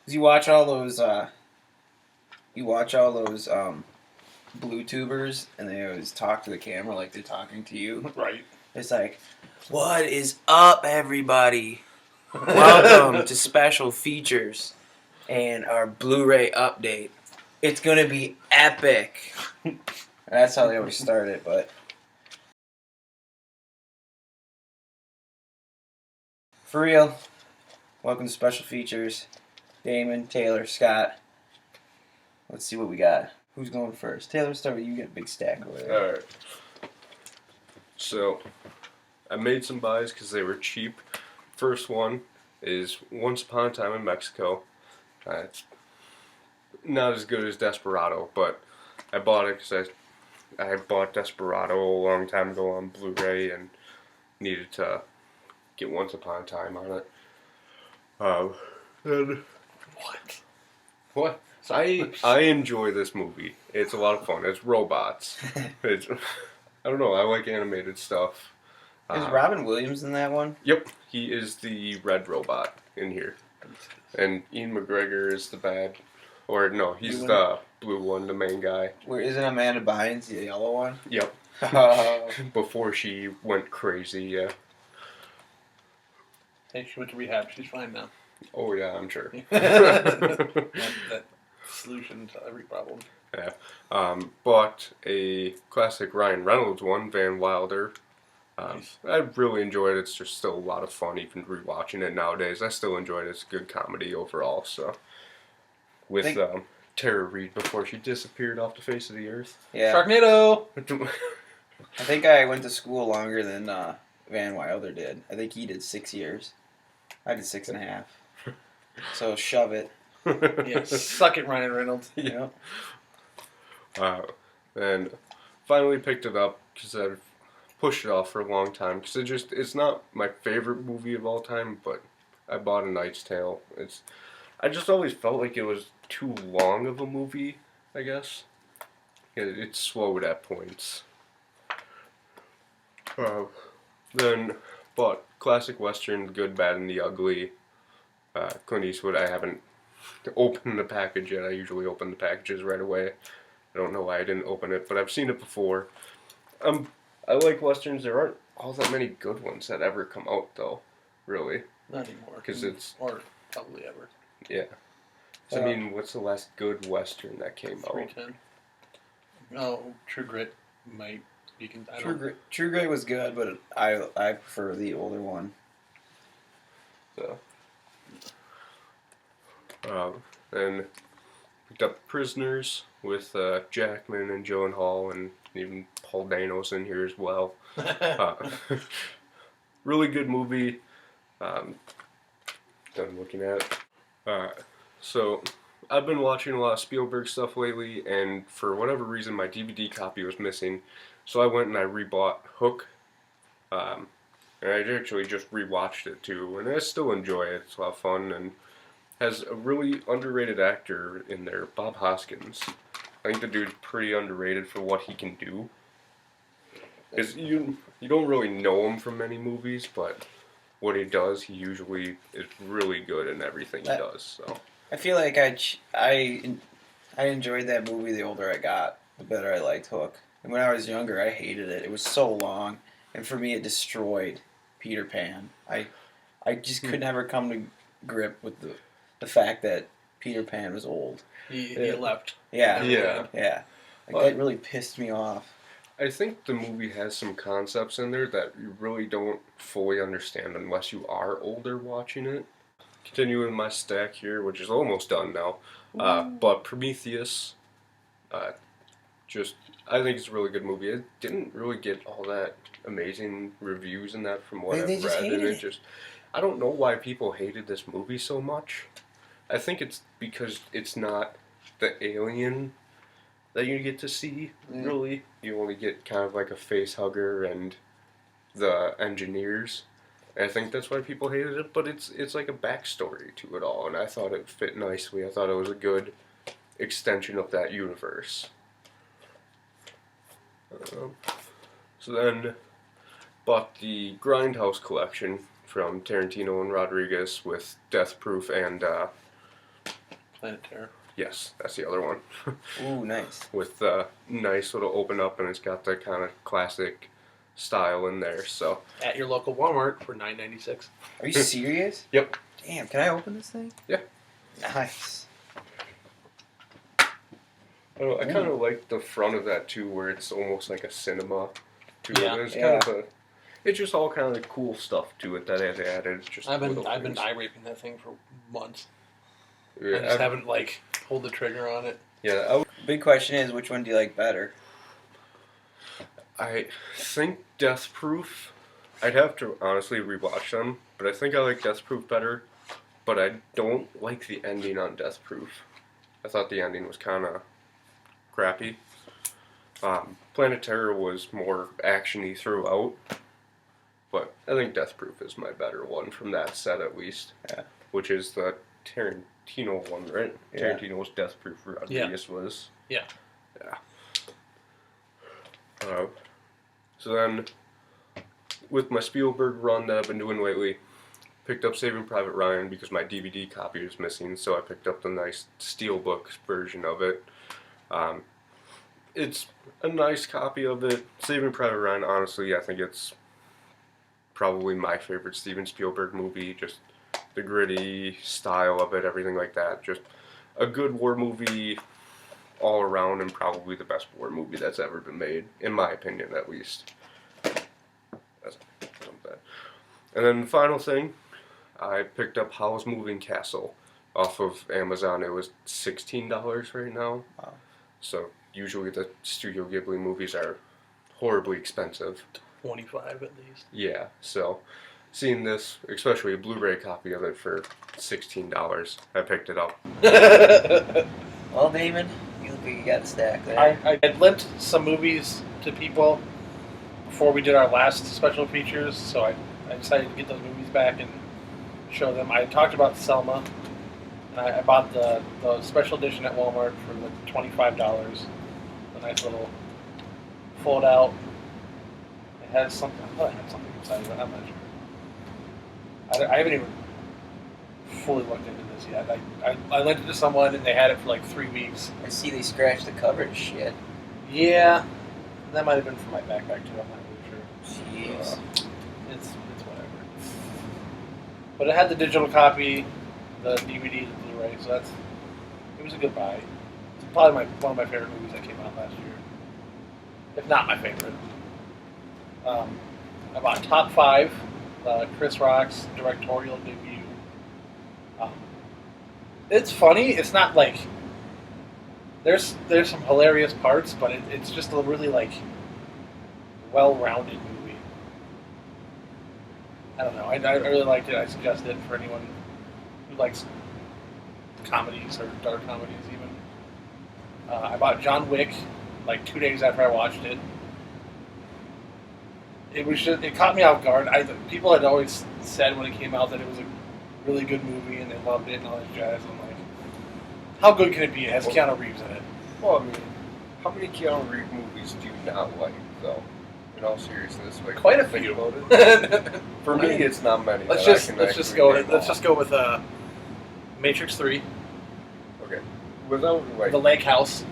You watch all those. You watch all those blue tubers, and they always talk to the camera like they're talking to you. Right. It's like, what is up, everybody? Welcome to special features and our Blu-ray update. It's gonna be epic. That's how they always start it, but for real, welcome to special features. Damon, Taylor, Scott. Let's see what we got. Who's going first? Taylor, start with you. You got a big stack over there. Alright. So, I made some buys because they were cheap. First one is Once Upon a Time in Mexico. It's not as good as Desperado, but I bought it because I had bought Desperado a long time ago on Blu-ray and needed to get Once Upon a Time on it. And What? what? I enjoy this movie. It's a lot of fun. It's robots. It's, I don't know. I like animated stuff. Is Robin Williams in that one? Yep, he is the red robot in here, and Ian McGregor is the bad, or no, he's the blue one, the main guy. Where isn't Amanda Bynes the yellow one? Yep. Oh. Before she went crazy, yeah. Hey, she went to rehab. She's fine now. Oh yeah, I'm sure. that solution to every problem. Yeah. Bought a classic Ryan Reynolds one, Van Wilder. Nice. I really enjoyed it. It's just still a lot of fun, even rewatching it nowadays. I still enjoy it. It's a good comedy overall. So, with Tara Reid before she disappeared off the face of the earth. Yeah. Sharknado! I think I went to school longer than Van Wilder did. I think he did 6 years. I did 6.5. So shove it. Yeah, suck it, Ryan Reynolds. Yeah. And finally picked it up because I've pushed it off for a long time because it's not my favorite movie of all time, but I bought A Knight's Tale. I just always felt like it was too long of a movie, I guess. It's slowed at points. Then bought classic western, Good, Bad, and the Ugly. Clint Eastwood. I haven't opened the package yet. I usually open the packages right away. I don't know why I didn't open it, but I've seen it before. I like westerns. There aren't all that many good ones that ever come out, though. Really, Not anymore. because it's Or probably ever. yeah. So, I mean, what's the last good western that came out? 310. No, True Grit might. You can. I don't. True Grit was good, but I prefer the older one. So, then picked up Prisoners with Jackman and Gyllenhaal, and even Paul Dano's in here as well. Really good movie. Done looking at it. So, I've been watching a lot of Spielberg stuff lately, and for whatever reason, my DVD copy was missing. So I went and I rebought Hook. And I actually just rewatched it too, and I still enjoy it. It's a lot of fun, and has a really underrated actor in there, Bob Hoskins. I think the dude's pretty underrated for what he can do. You don't really know him from many movies, but what he does, he usually is really good in everything he does. So I feel like I enjoyed that movie the older I got, the better I liked Hook. And when I was younger, I hated it. It was so long, and for me, it destroyed Peter Pan. I just could never come to grip with the fact that Peter Pan was old. He left. Yeah. yeah. Like, that really pissed me off. I think the movie has some concepts in there that you really don't fully understand unless you are older watching it. Continuing my stack here, which is almost done now. But Prometheus, I think it's a really good movie. It didn't really get all that amazing reviews in that from what They I've just read, and hated it I don't know why people hated this movie so much. I think it's because it's not the alien that you get to see, really. You only get kind of like a face hugger and the engineers. And I think that's why people hated it, but it's like a backstory to it all, and I thought it fit nicely. I thought it was a good extension of that universe. So then, bought the Grindhouse collection from Tarantino and Rodriguez with Death Proof and Planet Terror. Yes, that's the other one. Ooh, nice. With nice little open up, and it's got the kind of classic style in there. So At your local Walmart for $9.96. Are you serious? Yep. Damn, can I open this thing? Yeah. Nice. I kind of like the front of that too, where it's almost like a cinema. Too. Yeah. It's Yeah. kind of it's just all kind of cool stuff to it that is added. It's just I've been little things. eye raping that thing for months. Yeah, I just haven't pulled the trigger on it. Big question is, which one do you like better? I think Death Proof. I'd have to honestly rewatch them, but I think I like Death Proof better. But I don't like the ending on Death Proof. I thought the ending was kind of crappy. Planet Terror was more actiony throughout, but I think Death Proof is my better one from that set at least. Yeah. Which is the Tarantino one, right? Yeah. Tarantino's Death Proof Rodriguez was. Yeah. Yeah. So then, with my Spielberg run that I've been doing lately, picked up Saving Private Ryan because my DVD copy was missing, so I picked up the nice Steelbook version of it. It's a nice copy of it. Saving Private Ryan, honestly, I think it's probably my favorite Steven Spielberg movie. Just the gritty style of it, everything like that. Just a good war movie all around, and probably the best war movie that's ever been made, in my opinion, at least. That's not bad. And then the final thing, I picked up Howl's Moving Castle off of Amazon. It was $16 right now. Wow. So usually the Studio Ghibli movies are horribly expensive. 25 at least. Yeah, so seeing this, especially a Blu-ray copy of it for $16, I picked it up. Well, Damon, you look like you got a stack there. I had lent some movies to people before we did our last special features, so I decided to get those movies back and show them. I talked about Selma, and I bought the special edition at Walmart for the $25. A nice little fold out. It has something. I thought it had something inside of it. I'm not sure. I haven't even fully looked into this yet. I lent it to someone and they had it for like 3 weeks. I see they scratched the cover and shit. Yeah, that might have been for my backpack too. I'm not really sure. Jeez. It's whatever. But it had the digital copy, the DVD, the Blu-ray, so it was a good buy. It's probably one of my favorite movies that came out last year, if not my favorite. I bought Top 5, Chris Rock's directorial debut. It's funny. It's not like there's some hilarious parts, but it's just a really well-rounded movie. I don't know. I really liked it. I suggest it for anyone who likes comedies or dark comedies even. I bought John Wick 2 days after I watched it. It caught me off guard. People had always said when it came out that it was a really good movie and they loved it and all that jazz. I'm like, how good can it be? It has Keanu Reeves in it. Well, I mean, how many Keanu Reeves movies do you not like, though? In all seriousness, Quite a think few. about it. For me, it's not many. Let's that I just can let's actually just go name with Matrix 3, off. Okay. Without The Lake House.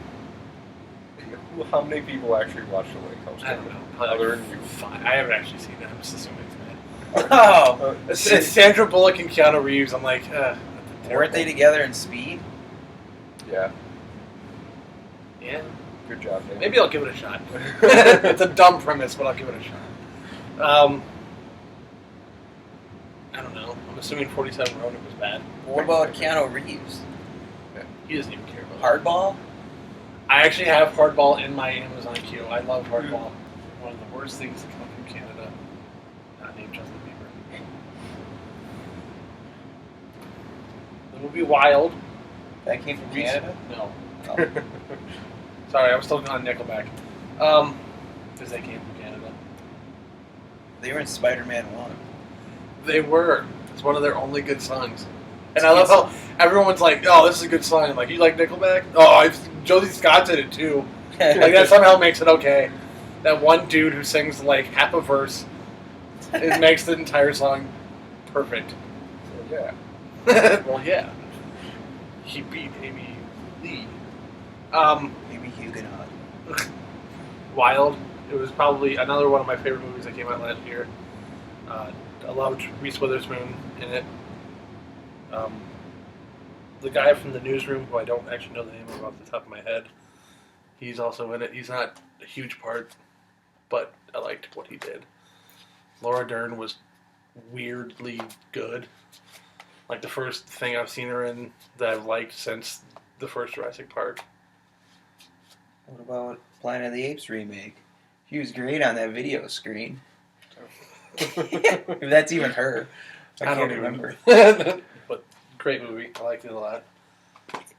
how many people actually watch The Lake House? I don't know. Other than you. I haven't actually seen it. I'm just assuming it's bad. Oh! It's Sandra Bullock and Keanu Reeves. I'm like, Weren't they together in Speed? Yeah. Yeah. Good job, Dave. Maybe I'll give it a shot. It's a dumb premise, but I'll give it a shot. I don't know. I'm assuming 47 Ronin was bad. What about Keanu Reeves? He doesn't even care about it. Hardball? I actually have Hardball in my Amazon queue. I love Hardball. One of the worst things to come from Canada. Not named Justin Bieber. The movie Wild. That came from Canada? No. Oh. Sorry, I was still on Nickelback. Because they came from Canada. They were in Spider-Man 1. They were. It's one of their only good songs. And I love how everyone's like, oh, this is a good song. I'm like, you like Nickelback? Oh, Josie Scott did it too. Like, that somehow makes it okay. That one dude who sings half a verse, it makes the entire song perfect. Yeah. Well, yeah. He beat Amy Lee. Maybe Huguenot. Wild. It was probably another one of my favorite movies that came out last year. I loved Reese Witherspoon in it. The guy from The Newsroom, who I don't actually know the name of off the top of my head, he's also in it. He's not a huge part, but I liked what he did. Laura Dern was weirdly good. Like the first thing I've seen her in that I've liked since the first Jurassic Park. What about Planet of the Apes remake? She was great on that video screen. If that's even her. I don't can't even remember. But great movie. I liked it a lot.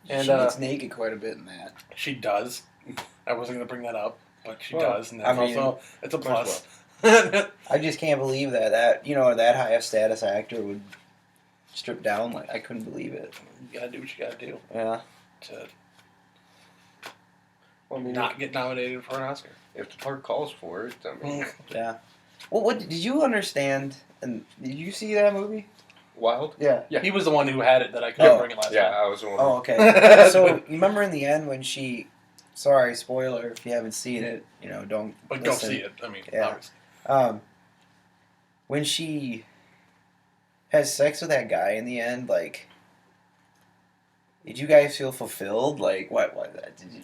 And She gets naked quite a bit in that. she does. I wasn't going to bring that up, but she Well, does, and that's I mean, also it's a plus. I just can't believe that that high a status actor would strip down. Like, I couldn't believe it. You gotta do what you gotta do Yeah. to Well, I mean, not get nominated for an Oscar. if the part calls for it, I mean, Yeah. Well, what did you understand? And did you see that movie? Wild. Yeah. Yeah. He was the one who had it that I couldn't Oh, bring it last Yeah, time. I was the one. Oh, okay. So you remember in the end when she? Sorry, spoiler if you haven't seen it. Don't. But listen. go see it. I mean, Yeah. obviously. When she has sex with that guy in the end, like, did you guys feel fulfilled? Like, what was that? Did you?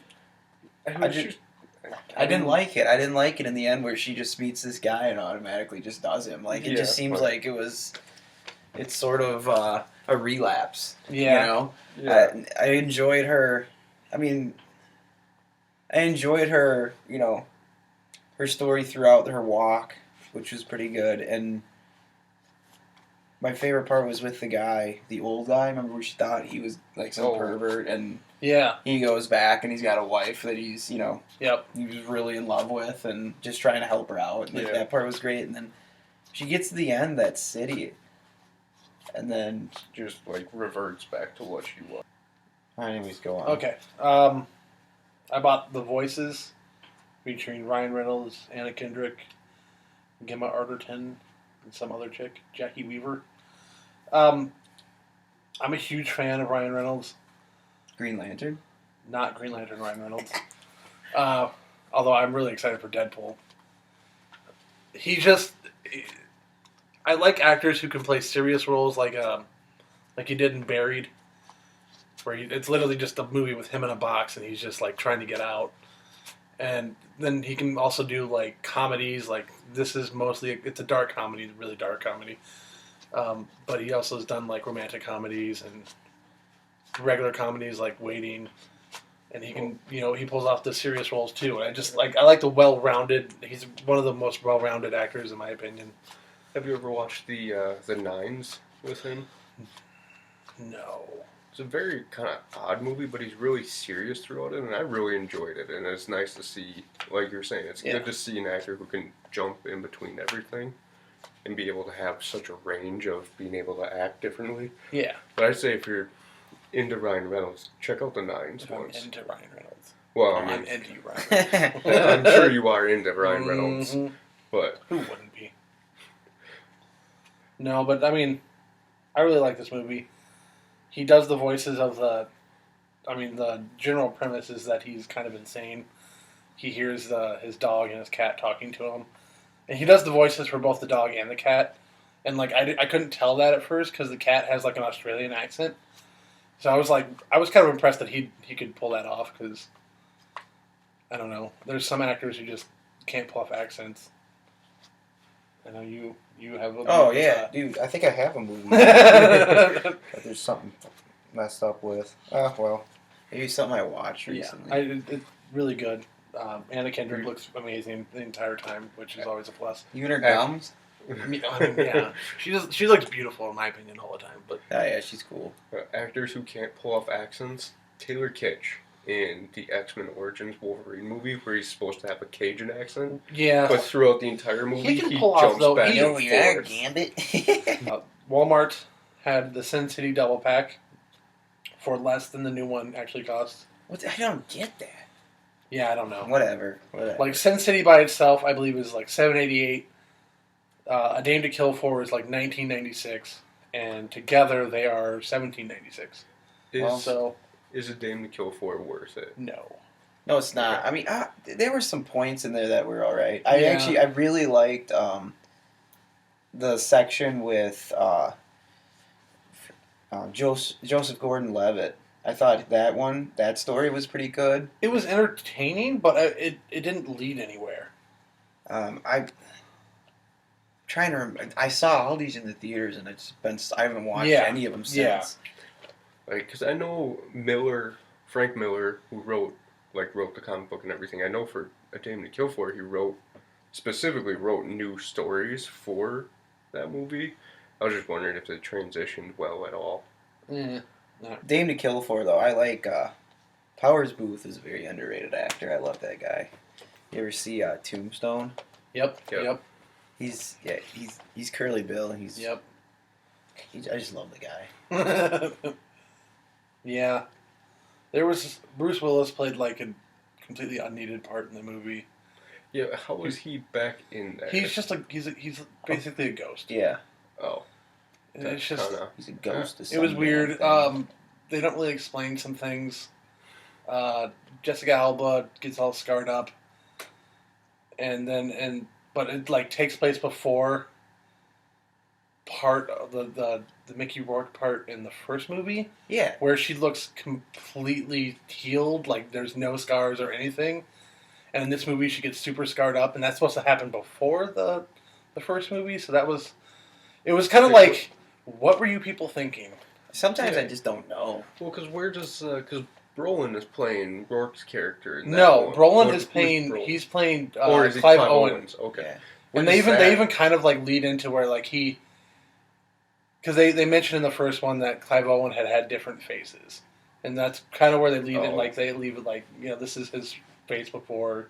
I didn't like it. I didn't like it in the end where she just meets this guy and automatically just does him. Like, it just seems like it's sort of a relapse. Yeah. You know? Yeah. I enjoyed her. I mean, I enjoyed her, her story throughout her walk, which was pretty good. And my favorite part was with the guy, the old guy. Remember where she thought he was like some pervert, and Yeah. he goes back and he's got a wife that he's, Yep. he was really in love with and just trying to help her out. Like, Yeah. that part was great. And then she gets to the end, that city, and then Just like reverts back to what she was. anyways, go on. Okay. I bought The Voices, featuring Ryan Reynolds, Anna Kendrick, Gemma Arterton, and some other chick, Jackie Weaver. I'm a huge fan of Ryan Reynolds. Green Lantern. Not Green Lantern Ryan Reynolds. Although I'm really excited for Deadpool. I like actors who can play serious roles like he did in Buried, where it's literally just a movie with him in a box and he's just like trying to get out. And then he can also do like comedies, like this is it's a dark comedy, really dark comedy. But he also has done like romantic comedies and regular comedies like Waiting. And he can, he pulls off the serious roles too. And I like the well-rounded. He's one of the most well-rounded actors in my opinion. Have you ever watched the Nines with him? No. It's a very kind of odd movie, but he's really serious throughout it, and I really enjoyed it. And it's nice to see, like you're saying, it's good to see an actor who can jump in between everything and be able to have such a range of being able to act differently. Yeah. But I'd say if you're into Ryan Reynolds, check out the Nines If I'm once. into Ryan Reynolds. Well, I'm I mean, into Ryan Reynolds. I'm sure you are into Ryan Reynolds, Mhm. but Who wouldn't be? No, but I mean, I really like this movie. He does the voices of the general premise is that he's kind of insane. He hears his dog and his cat talking to him. And he does the voices for both the dog and the cat. And like I couldn't tell that at first because the cat has like an Australian accent. So I was kind of impressed that he could pull that off because, I don't know, there's some actors who just can't pull off accents. I know you have a... Oh yeah, dude. I think I have a movie that there's something messed up with. Oh well, maybe something I watched recently. it's really good. Anna Kendrick looks amazing the entire time, which is always a plus. Even her gums. I mean, yeah, she looks beautiful in my opinion all the time. But Oh yeah, she's cool. actors who can't pull off accents, Taylor Kitsch in the X-Men Origins Wolverine movie, where he's supposed to have a Cajun accent, yeah, but throughout the entire movie, He he can pull off, jumps though. back He- and Oh yeah, forth. Gambit. Walmart had the Sin City double pack for less than the new one actually costs. I don't get that. Yeah, I don't know. Whatever. Like Sin City by itself, I believe is like $7.88. A Dame to Kill For is like $19.96, and together they are $17.96. Is So is A Dame to Kill For worth it? no. No, it's not. I mean, there were some points in there that were all right. I Yeah. really liked the section with Joseph Gordon-Levitt. I thought that story was pretty good. It was entertaining, but it didn't lead anywhere. I trying to remember. I saw all these in the theaters, and I haven't watched Yeah. any of them since. Yeah. Like, because I know Frank Miller, who wrote the comic book and everything. I know for A Dame to Kill For, he specifically wrote new stories for that movie. I was just wondering if they transitioned well at all. Yeah. Dame to Kill For, though, I like. Powers Booth is a very underrated actor. I love that guy. You ever see Tombstone? Yep. He's Curly Bill. Yep. I just love the guy. Yeah. There was Bruce Willis played like a completely unneeded part in the movie. Yeah, how was he back in there? He's just like he's basically a ghost. Yeah, Oh, And it's just he's a ghost. it was weird. They don't really explain some things. Jessica Alba gets all scarred up, but it like takes place before part of the Mickey Rourke part in the first movie, Yeah, where she looks completely healed, like there's no scars or anything. And in this movie, she gets super scarred up, and that's supposed to happen before the first movie. So it was kind of like, what were you people thinking? sometimes Yeah. I just don't know. well, because because Brolin is playing Rourke's character. In that No, one. Brolin Who's is playing. Brolin? He's playing Or is he Clive Owen. Okay. Yeah. And What is they that? even kind of like lead into where like because they mentioned in the first one that Clive Owen had different faces, and that's kind of where they leave it. Oh. Like they leave it like this is his face before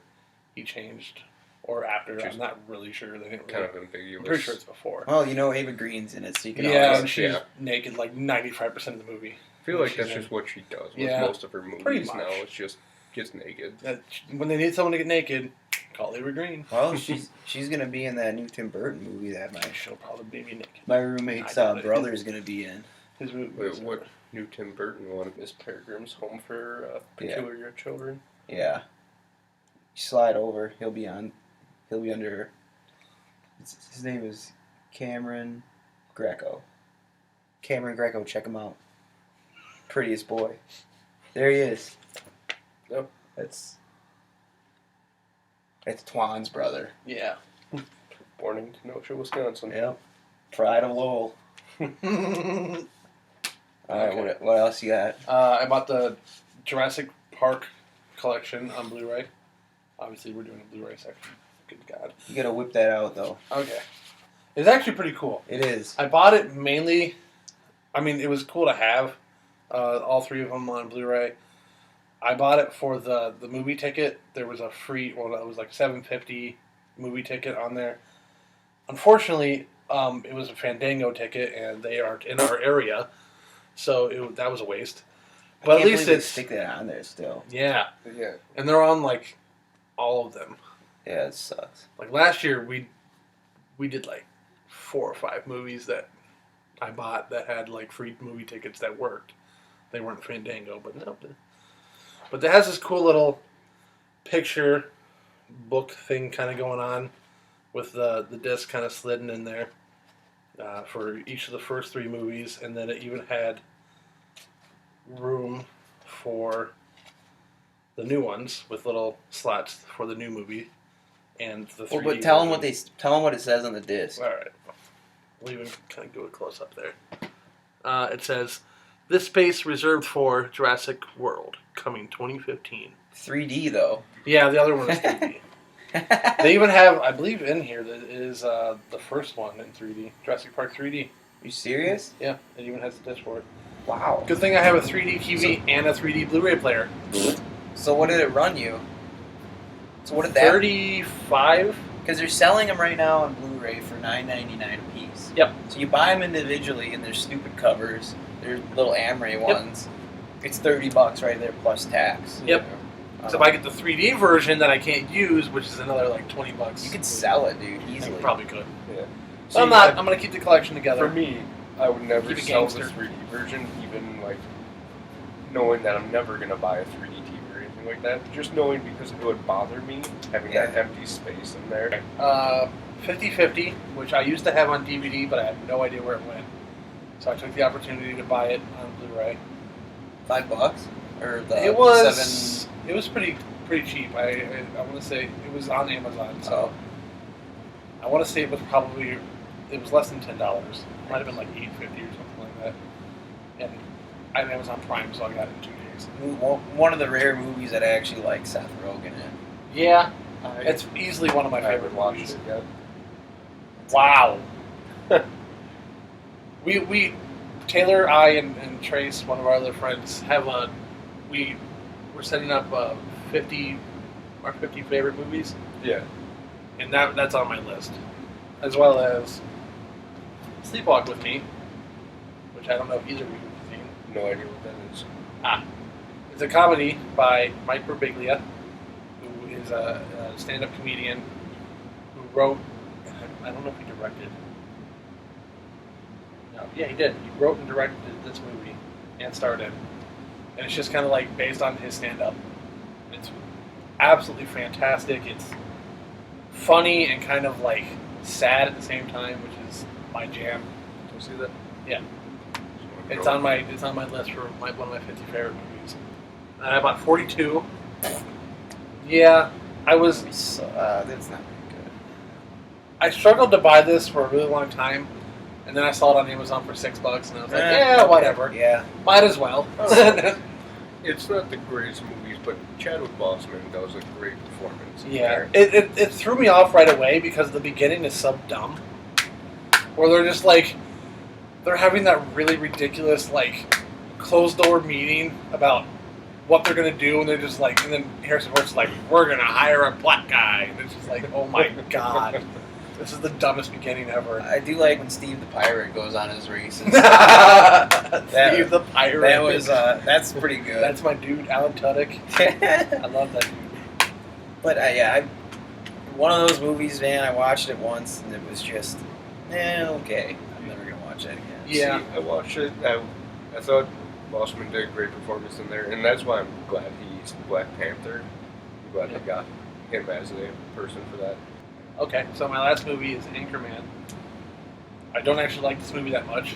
he changed or after. Just I'm not really sure. They didn't kind really. of ambiguous. I'm pretty sure it's before. Well, Ava Green's in it, so you can Yeah, always. and she's yeah. naked like 95% of the movie. I feel like she's that's in. just what she does with Yeah, most of her movies pretty now. much. It's just gets naked. When they need someone to get naked, call Ava Green. Well, she's gonna be in that new Tim Burton movie that She'll probably be naked. my roommate's I doubt it. brother's gonna be in. His movie. Wait, what new Tim Burton one? Miss Peregrine's Home for Peculiar Children. Yeah, slide over. He'll be under her. His name is Cameron Greco. Cameron Greco, check him out. Prettiest boy. There he is. Yep. That's Twan's brother. Yeah. Born in Kenosha, Wisconsin. Yep. Pride of Lowell. Okay. Alright, what else you got? I bought the Jurassic Park collection on Blu-ray. Obviously, we're doing a Blu-ray section. Good God. You gotta whip that out, though. Okay. It's actually pretty cool. It is. I bought it mainly. I mean, it was cool to have all three of them on Blu-ray. I bought it for the movie ticket. There was a free, well, it was like $7.50 movie ticket on there. Unfortunately, it was a Fandango ticket, and they aren't in our area, so that was a waste. But I at can't least believe they it's stick that on there still. yeah, Yeah. and they're on like all of them. Yeah, it sucks. Like last year, we did like 4 or 5 movies that I bought that had like free movie tickets that worked. They weren't Fandango, but no. But it has this cool little picture book thing kind of going on with the disc kind of slidden in there for each of the first 3 movies, and then it even had room for the new ones with little slots for the new movie and the 3D. Well, but tell them version. tell them what it says on the disc. All right. We'll even kind of go a close up there. It says, "This space reserved for Jurassic World, coming 2015." 3D though. Yeah, the other one is 3D. They even have, I believe, in here that is the first one in 3D, Jurassic Park 3D. You serious? Yeah, it even has a disc for it. Wow. Good thing I have a 3D TV and a 3D Blu-ray player. So what did it run you? So what did that? 35. Because they're selling them right now on Blu-ray for $9.99 a piece. Yep. So you buy them individually, and they're stupid covers. They're little Amray ones. It's $30 right there plus tax. Yep. So if I get the 3D version that I can't use, which is another like $20, You could sell it, dude, I easily. probably could. Yeah. So I'm gonna keep the collection together. For me, I would never Keep it sell the gangster. 3D version, even like knowing that I'm never gonna buy a 3D TV or anything like that. Just knowing because it would bother me having that empty space in there. 50/50, which I used to have on DVD, but I had no idea where it went. So I took the opportunity to buy it on Blu-ray. $5 or the It was 7. it was pretty cheap. I want to say it was on Amazon, so I want to say it was less than $10. It might have been like $8.50 or something like that. And I had Amazon Prime, so I got it in 2 days. One of the rare movies that I actually like Seth Rogen in. Yeah, it's easily one of my I favorite haven't watched movies. it yet. Wow. we Taylor, I, and Trace, one of our other friends, we're setting up 50 favorite movies, Yeah. and that's on my list, as well as Sleepwalk with Me, which I don't know if either of you have seen. No idea what that is. It's a comedy by Mike Birbiglia, who is a stand-up comedian who wrote. I don't know if he directed. No, yeah, he did. He wrote and directed this movie and starred in, and it's just kind of like based on his stand-up. It's absolutely fantastic. It's funny and kind of like sad at the same time, which is my jam. Can you see that? Yeah. It's on my list for one of my 50 favorite movies. And I bought 42. Yeah, That's not very good. I struggled to buy this for a really long time, and then I saw it on Amazon for $6, and I was like, yeah, whatever. Yeah. Might as well. It's not the greatest movies, but Chadwick Boseman does a great performance. in Yeah, there. it threw me off right away because the beginning is so dumb, where they're just like, they're having that really ridiculous like closed door meeting about what they're gonna do, and they're just like, and then Harrison Ford's like, we're gonna hire a black guy, and it's just like, oh my god, this is the dumbest beginning ever. I do like when Steve the Pirate goes on his races. Steve the Pirate. That was that's pretty good. That's my dude, Alan Tudyk. I love that dude. But one of those movies, man. I watched it once, and it was just, okay. I'm never gonna watch that again. Yeah. See, I watched it. I thought Boseman did a great performance in there, and that's why I'm glad he's Black Panther. I'm glad they got him as a person for that. Okay, so my last movie is Anchorman. I don't actually like this movie that much,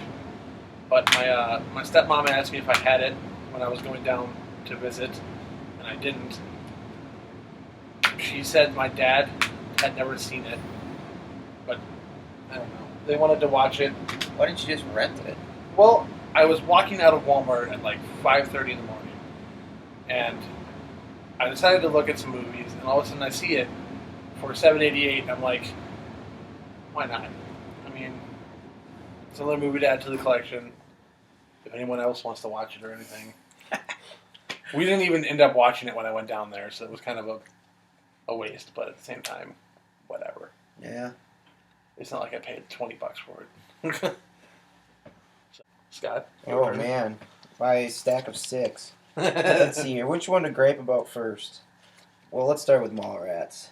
but my stepmom asked me if I had it when I was going down to visit, and I didn't. She said my dad had never seen it, but I don't know. They wanted to watch it. Why didn't you just rent it? Well, I was walking out of Walmart at like 5:30 in the morning, and I decided to look at some movies, and all of a sudden I see it for $7.88. I'm like, why not? I mean, it's another movie to add to the collection. If anyone else wants to watch it or anything, we didn't even end up watching it when I went down there, so it was kind of a waste. But at the same time, whatever. Yeah. It's not like I paid $20 for it. So, Scott? Oh man, my stack of 6. Let's see here. Which one to gripe about first? Well, let's start with Mallrats.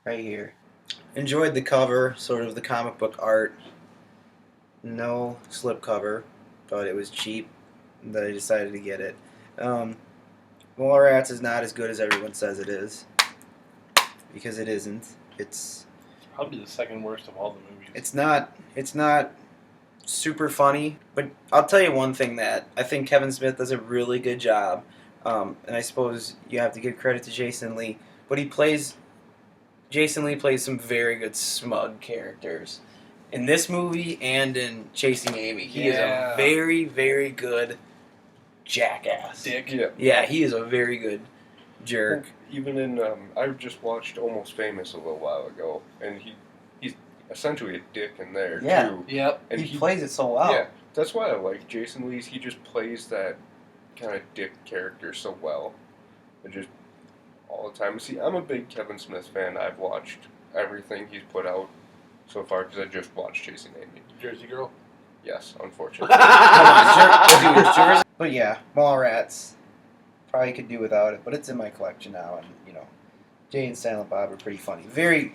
Right here. Enjoyed the cover, sort of the comic book art. No slipcover, but it was cheap that I decided to get it. Mallrats is not as good as everyone says it is, because it isn't. It's Probably the second worst of all the movies. It's not super funny, but I'll tell you one thing that I think Kevin Smith does a really good job, and I suppose you have to give credit to Jason Lee, but Jason Lee plays some very good smug characters. In this movie and in Chasing Amy, he is a very, very good jackass. Dick. Yeah. Yeah, he is a very good jerk. Even in, I just watched Almost Famous a little while ago, and he's essentially a dick in there, Yeah. too. Yep. And He plays it so well. Yeah, that's why I like Jason Lee's. He just plays that kind of dick character so well. And just all the time. See, I'm a big Kevin Smith fan. I've watched everything he's put out so far, because I just watched Chasing Amy. Jersey Girl. Yes, unfortunately. Come on, dude, Jersey. But yeah, Mallrats. Probably could do without it, but it's in my collection now, and Jay and Silent Bob are pretty funny. Very,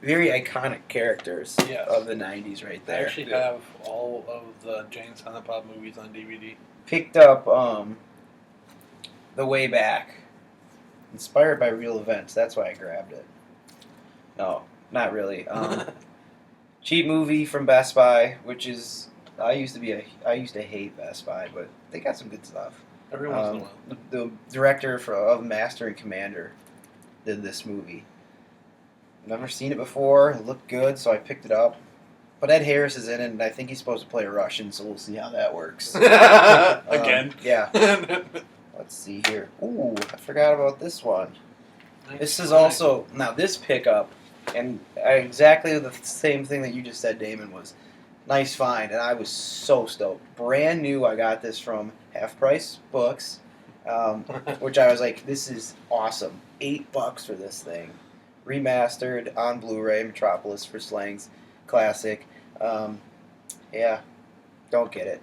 very iconic characters Yes. of the '90s, right I there. actually have all of the Jane Silent Bob movies on DVD. Picked up The Way Back. Inspired by real events. That's why I grabbed it. No, not really. Cheap movie from Best Buy, which is I used to hate Best Buy, but they got some good stuff. Every once in a while. The director of Master and Commander did this movie. Never seen it before. It looked good, so I picked it up. But Ed Harris is in it, and I think he's supposed to play a Russian, so we'll see how that works. Again. Yeah. Let's see here. Ooh, I forgot about this one. This is also now this pickup, and exactly the same thing that you just said, Damon, was nice find, and I was so stoked. Brand new. I got this from Half Price Books, which I was like, this is awesome. $8 for this thing, remastered on Blu-ray. Metropolis for Slangs, classic. Yeah, don't get it.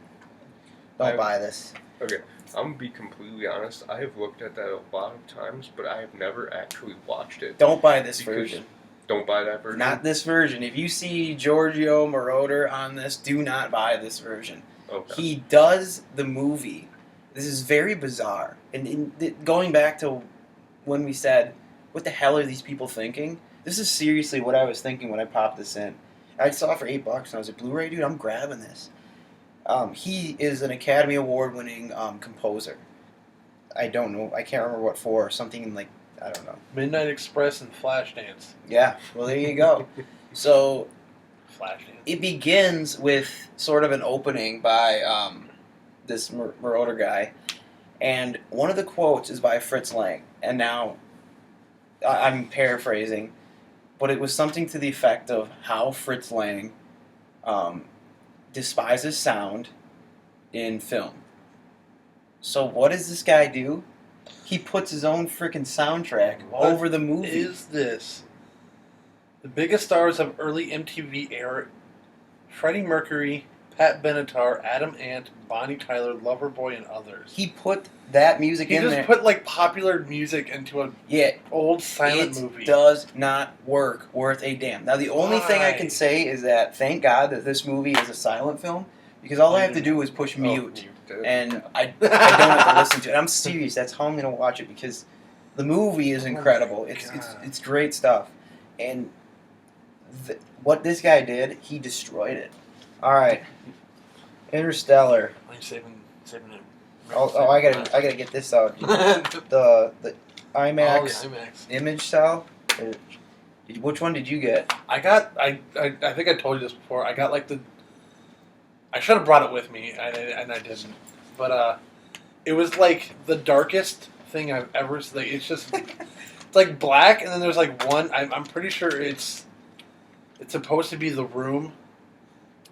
Don't buy this. Okay, I'm gonna be completely honest. I have looked at that a lot of times, but I have never actually watched it. Don't buy this Because- version. Don't buy that version. Not this version. If you see Giorgio Moroder on this, do not buy this version. Okay. He does the movie. This is very bizarre. And going back to when we said, what the hell are these people thinking? This is seriously what I was thinking when I popped this in. I saw it for $8 and I was like, Blu-ray, dude, I'm grabbing this. He is an Academy Award-winning composer. I don't know. I can't remember what for. Something like, I don't know. Midnight Express and Flashdance. Yeah, well, there you go. So Flashdance. it begins with sort of an opening by this Marauder guy, and one of the quotes is by Fritz Lang. And now I'm paraphrasing, but it was something to the effect of how Fritz Lang despises sound in film. So what does this guy do? He puts his own freaking soundtrack What over the movie. Is this the biggest stars of early MTV era? Freddie Mercury, Pat Benatar, Adam Ant, Bonnie Tyler, Loverboy, and others. He put that music He in just there. put like popular music into an Yeah, old silent it movie. does not work worth a damn. Now, the only thing I can Why? say is that thank God that this movie is a silent film, because all I have to do is push mute, and I don't have to listen to it. I'm serious. That's how I'm going to watch it, because the movie is incredible. my It's God. it's great stuff. And what this guy did, he destroyed it. All right. Interstellar. I'm saving it. Oh, I gotta get this out. The IMAX IMAX. image cell. Which one did you get? I think I told you this before. I got like I should have brought it with me, and I didn't. But it was like the darkest thing I've ever seen. Like, it's just it's like black, and then there's like one. I'm pretty sure it's supposed to be the room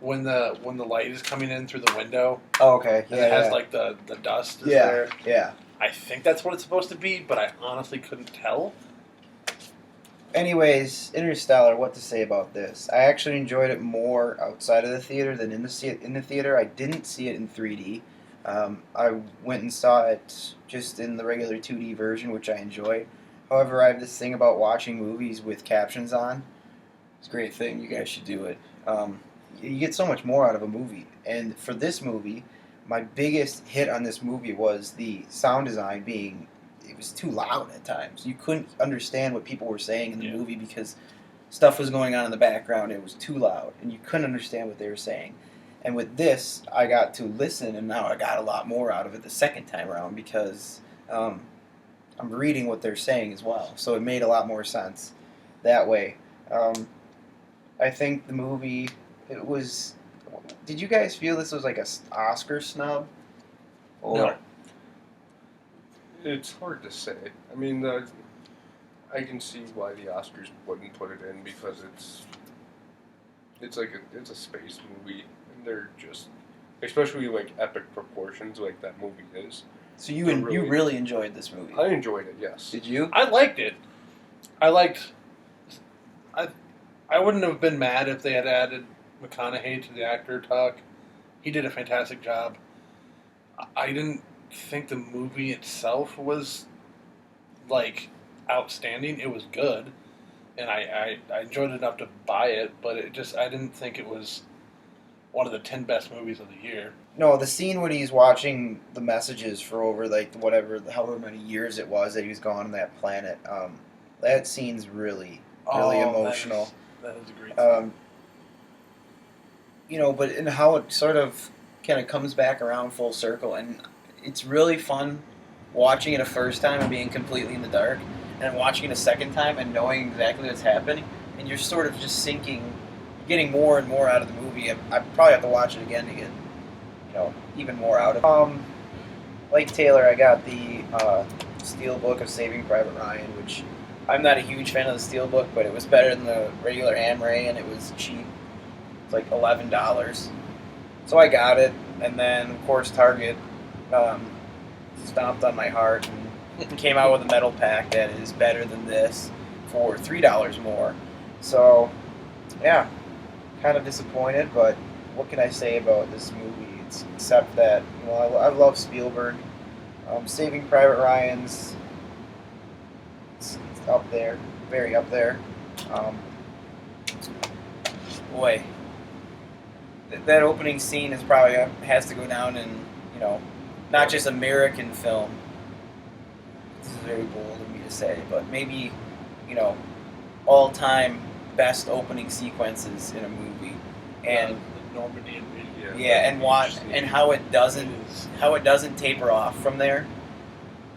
when the light is coming in through the window. Oh, okay. And it has like the dust is yeah, there. yeah. I think that's what it's supposed to be, but I honestly couldn't tell. Anyways, Interstellar. What to say about this? I actually enjoyed it more outside of the theater than in the theater. I didn't see it in 3D. I went and saw it just in the regular 2D version, which I enjoy. However, I have this thing about watching movies with captions on. It's a great thing. You guys should do it. You get so much more out of a movie. And for this movie, my biggest hit on this movie was the sound design being, it was too loud at times. You couldn't understand what people were saying in the movie because stuff was going on in the background. It was too loud, and you couldn't understand what they were saying. And with this, I got to listen, and now I got a lot more out of it the second time around because I'm reading what they're saying as well. So it made a lot more sense that way. I think the movie, it was... Did you guys feel this was like a Oscar snub? Or, No. It's hard to say. I mean, I can see why the Oscars wouldn't put it in because it's a space movie, and they're just, especially like epic proportions like that movie is. So you Really- you really enjoyed this movie? I enjoyed it. Yes. Did you? I liked it. I wouldn't have been mad if they had added McConaughey to the actor talk. He did a fantastic job. I didn't think the movie itself was like outstanding. It was good, and I enjoyed it enough to buy it. But I didn't think it was one of the 10 best movies of the year. No, the scene when he's watching the messages for over like whatever, however many years it was that he was gone on that planet. That scene's really emotional. That is a great. Um, but in how it sort of kind of comes back around full circle, and it's really fun watching it a first time and being completely in the dark, and watching it a second time and knowing exactly what's happening, and you're sort of just sinking, getting more and more out of the movie. I probably have to watch it again to get even more out of it. Like Taylor, I got the Steel Book of Saving Private Ryan, which I'm not a huge fan of the Steel Book, but it was better than the regular Amray, and it was cheap. It's like $11. So I got it, and then of course Target stomped on my heart and came out with a metal pack that is better than this for $3 more. So yeah, kind of disappointed, but what can I say about this movie? Except that I love Spielberg. Saving Private Ryan's it's up there, very up there. Boy, that opening scene is probably has to go down in not just American film. This is very bold of me to say, but maybe all-time best opening sequences in a movie, and the Normandy invasion. yeah, and how it doesn't taper off from there,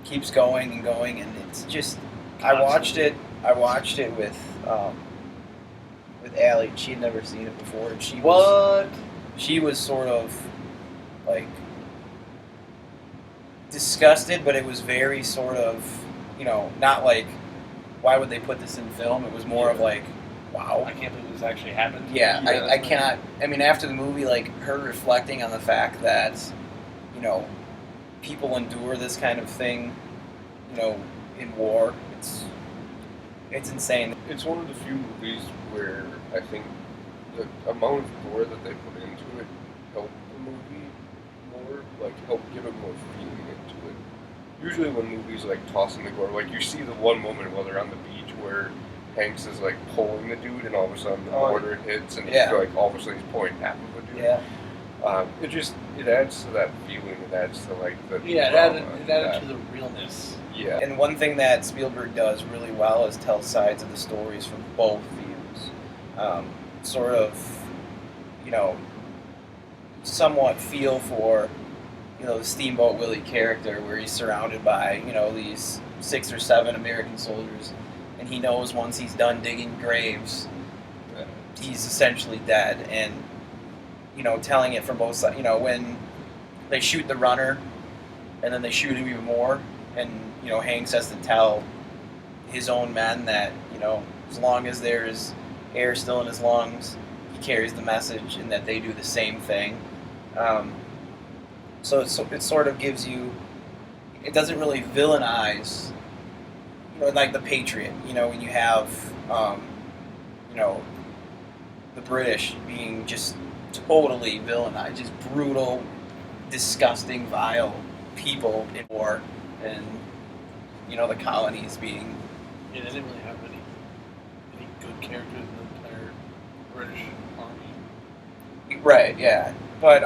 keeps going and going, and it's just I watched it with Allie. She had never seen it before, and she was sort of like disgusted, but it was very sort of not like why would they put this in film. It was more of like, wow, I can't believe this actually happened. Yeah, I cannot. I mean, after the movie, like her reflecting on the fact that, people endure this kind of thing, in war. It's insane. It's one of the few movies where I think the amount of gore that they put into it helped the movie more, like helped give it more feeling into it. Usually when movies like tossing the gore, like you see the one moment while they're on the beach where Hanks is like pulling the dude, and all of a sudden the mortar hits, and he's like all of a sudden he's pulling half of the dude. Yeah. It adds to that feeling. It adds to like the it added to the realness. Yeah. And one thing that Spielberg does really well is tell sides of the stories from both views. Sort of, somewhat feel for, the Steamboat Willie character, where he's surrounded by, these 6 or 7 American soldiers, and he knows once he's done digging graves, he's essentially dead. And telling it from both sides. When they shoot the runner, and then they shoot him even more, and Hanks has to tell his own men that as long as there's air still in his lungs, he carries the message, and that they do the same thing. So it sort of gives you. It doesn't really villainize. Like The Patriot. When you have the British being just totally villainized, just brutal, disgusting, vile people in war, and the colonies being. Yeah, they didn't really have any good characters in the entire British army. Right. Yeah. But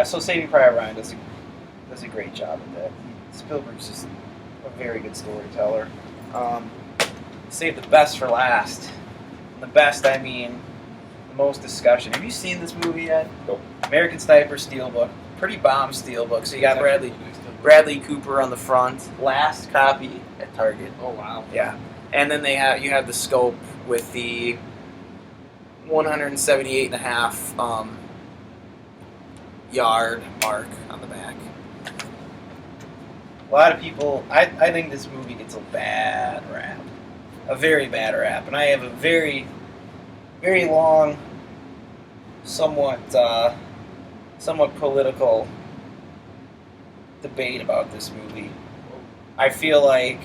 So Saving Private Ryan does a great job at that. Spielberg's just a very good storyteller. Save the best for last. The best, I mean, the most discussion. Have you seen this movie yet? Nope. American Sniper Steelbook. Pretty bomb Steelbook. So you got Bradley Cooper on the front. Last copy at Target. Oh wow. Yeah. And then you have the scope with the 178.5 yard mark on the back. A lot of people, I think this movie gets a bad rap. A very bad rap. And I have a very, very long, somewhat political debate about this movie. I feel like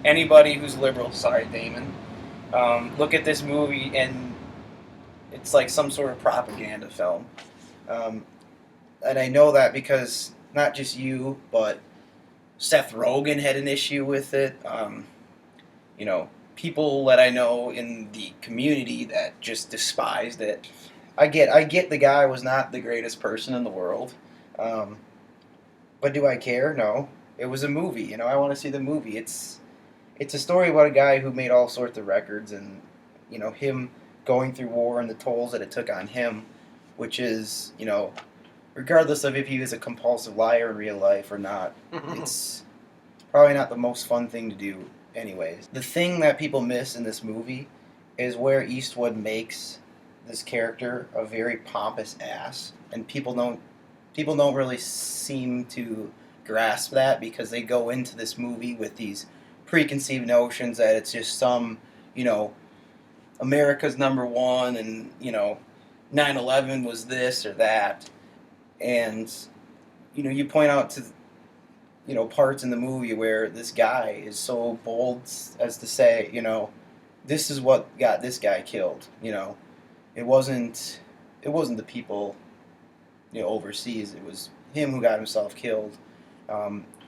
anybody who's liberal, sorry Damon, look at this movie and it's like some sort of propaganda film. And I know that because not just you, but Seth Rogen had an issue with it. People that I know in the community that just despised it. I get the guy was not the greatest person in the world, Um, but do I care? No. It was a movie. You know, I want to see the movie. It's a story about a guy who made all sorts of records, and you know him going through war and the tolls that it took on him, which is regardless of if he was a compulsive liar in real life or not, it's probably not the most fun thing to do. Anyways, the thing that people miss in this movie is where Eastwood makes this character a very pompous ass, and people don't really seem to grasp that because they go into this movie with these preconceived notions that it's just some, you know, America's number one, and 9/11 was this or that, and you point out to parts in the movie where this guy is so bold as to say, this is what got this guy killed. It wasn't the people overseas. It was him who got himself killed.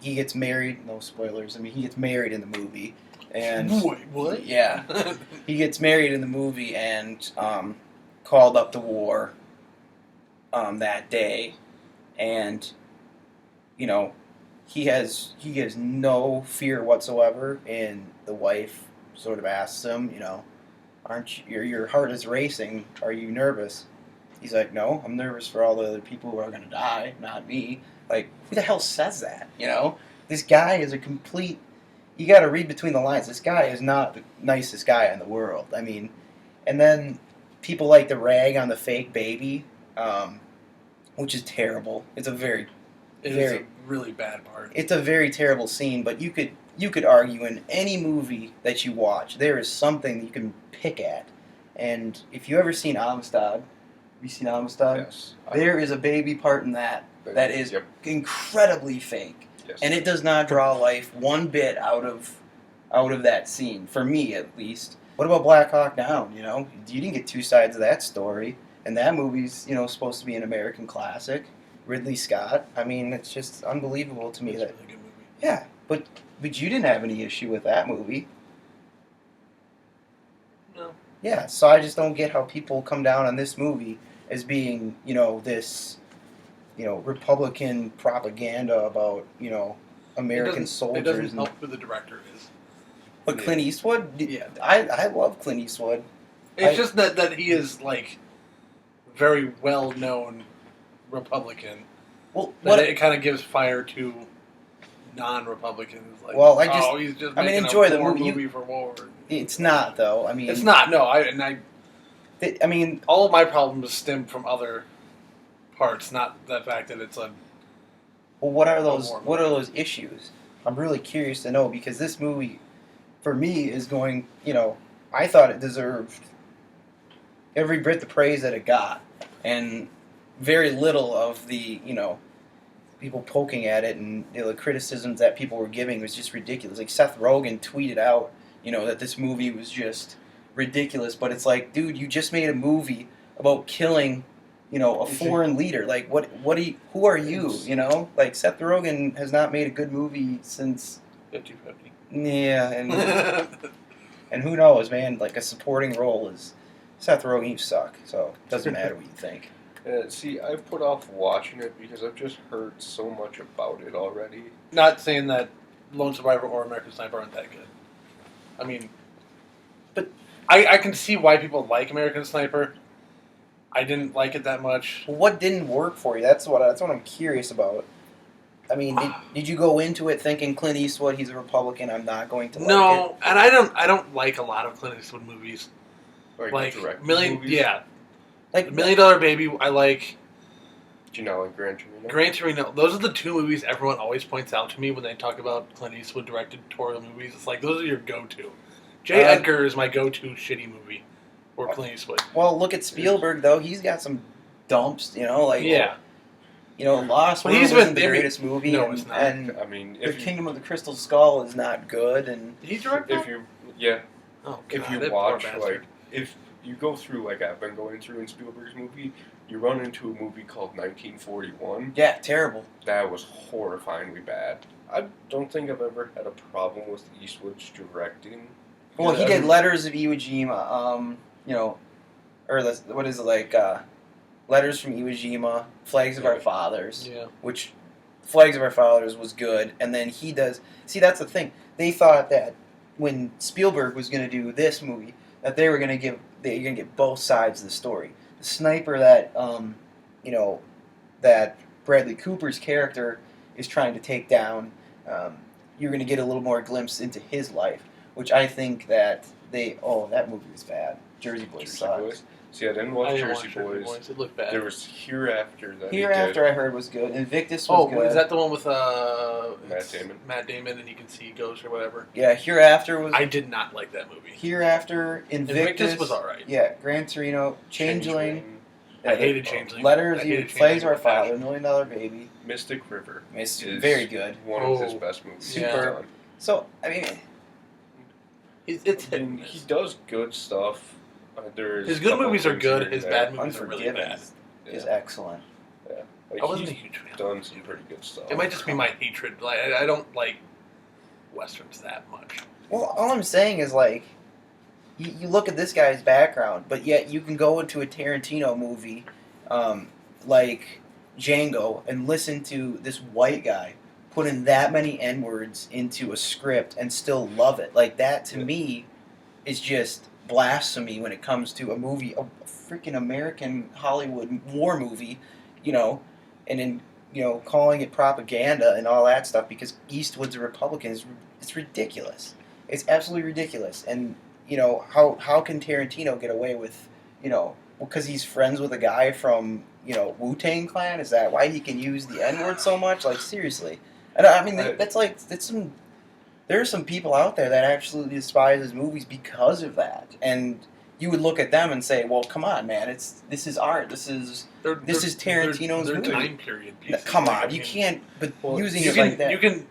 He gets married. No spoilers. I mean, he gets married in the movie, and Wait, what? yeah, he gets married in the movie and called up to war that day, and he has no fear whatsoever, and the wife sort of asks him, aren't you, your heart is racing? Are you nervous? He's like, no, I'm nervous for all the other people who are going to die, not me. Like, who the hell says that? This guy is a complete. You got to read between the lines. This guy is not the nicest guy in the world. I mean, and then people like to rag on the fake baby, which is terrible. It's a very, It is a really bad part. it's a very terrible scene. But you could argue in any movie that you watch, there is something you can pick at. And if you ever seen Amistad, have you seen Amistad? Yes. There is a baby part in that is Yep. incredibly fake. Yes. And it does not draw life one bit out of that scene, for me at least. What about Black Hawk Down? You didn't get two sides of that story, and that movie's supposed to be an American classic. Ridley Scott. I mean, it's just unbelievable to me It's that. a really good movie. Yeah, but you didn't have any issue with that movie. No. Yeah, so I just don't get how people come down on this movie as being this Republican propaganda about American It soldiers. doesn't and, help who the director is. but Clint Eastwood, Yeah. I love Clint Eastwood. It's just that he is like very well known Republican. Well, That it kind of gives fire to non-Republicans. Like, Well, he's just I mean, making enjoy a the war movie. for war. It's not though. I mean, It's not. No, I mean, all of my problems stem from other parts, not the fact that it's a. well, what are war those? movie. What are those issues? I'm really curious to know because this movie, for me, is going. I thought it deserved every bit the praise that it got, and very little of the people poking at it, and the criticisms that people were giving was just ridiculous. Like Seth Rogen tweeted out that this movie was just ridiculous, but it's like, dude, you just made a movie about killing a foreign leader. Like who are you? Like Seth Rogen has not made a good movie since 50-50. yeah, and who knows, man, like a supporting role is Seth Rogen, you suck, so it doesn't matter what you think. See, I've put off watching it because I've just heard so much about it already. Not saying that Lone Survivor or American Sniper aren't that good. I mean, But- I can see why people like American Sniper. I didn't like it that much. What didn't work for you? That's what I'm curious about. I mean, did you go into it thinking Clint Eastwood, he's a Republican, I'm not going to like it? No, and I don't like a lot of Clint Eastwood movies. Like direct Million, movies. yeah, Like $1 Million Baby. I like Do you not like Gran Torino? Gran Torino. Those are the two movies everyone always points out to me when they talk about Clint Eastwood directorial movies. It's like those are your go-to. J. Edgar is my go-to shitty movie, or Clint Eastwood. Well, look at Spielberg though. He's got some dumps, Yeah, Lost But World he's isn't been- the greatest movie, no, and, it's not. and I mean, The if you, Kingdom of the Crystal Skull is not good, and did he direct that? if you yeah, Oh, if God, you that poor watch bastard. like if you go through like I've been going through in Spielberg's movie, you run into a movie called 1941. yeah, terrible. That was horrifyingly bad. I don't think I've ever had a problem with Eastwood's directing. Well, he Yeah, did Letters of Iwo Jima, or what is it like? Letters from Iwo Jima, Flags of Our Fathers, Yeah. which Flags of Our Fathers was good, and then he does. See, that's the thing. They thought that when Spielberg was going to do this movie, that they were going to give that you're going to get both sides of the story. The sniper that that Bradley Cooper's character is trying to take down. You're going to get a little more glimpse into his life, which I think that that movie was bad. Jersey Boys Jersey sucked. Boys. See, I didn't watch Jersey Boys. It looked bad. There was Hereafter that Hereafter, I heard was good. Invictus was good. Is that the one with Matt Damon? Matt Damon, and you can see ghosts or whatever. Yeah, Hereafter was. I did not like that movie. Hereafter, Invictus was alright. Yeah, Gran Torino, Changeling. I hated Changeling. Letters, I hated Flags of Our Changeling. Father, $1 Million Baby. Mystic River. It's is very good. One of his best movies. Superb. Done. So, I mean, It's hit I and mean, miss. he does good stuff. His good movies are good. His bad movies are really Unforgiven bad. is excellent. Like, I wasn't a he's huge fan. done some pretty good stuff. It might just be my hatred. Like I don't like westerns that much. Well, all I'm saying is, like, you look at this guy's background, but yet you can go into a Tarantino movie like Django and listen to this white guy put in that many N-words into a script and still love it. Like, that, to me, is just blasphemy when it comes to a movie, a freaking American Hollywood war movie, and in, calling it propaganda and all that stuff because Eastwood's a Republican it's ridiculous. It's absolutely ridiculous. And, how can Tarantino get away with, because he's friends with a guy from, Wu-Tang Clan? Is that why he can use the N-word so much? Like, seriously. And I mean, there are some people out there that absolutely despise his movies because of that. And you would look at them and say, well, come on, man, this is art. This is Tarantino's they're movie. time period No, pieces. come Like, on, I you mean, can't, but using you it can, like that. You can,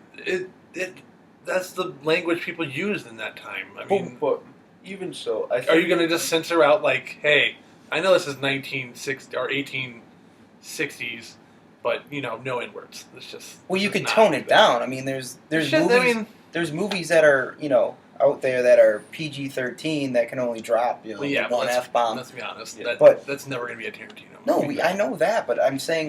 that's the language people used in that time. I mean, but even so, I think are you going to just censor out like, hey, I know this is 1960 or 1860s, but no N-words. It's just Well, you it's could not tone like it that. down. I mean, there's Shit, movies. I mean, There's movies that are out there that are PG-13 that can only drop well, yeah, one let's, F-bomb. let's be honest. Yeah. That's never going to be a Tarantino No, movie. I know that, but I'm saying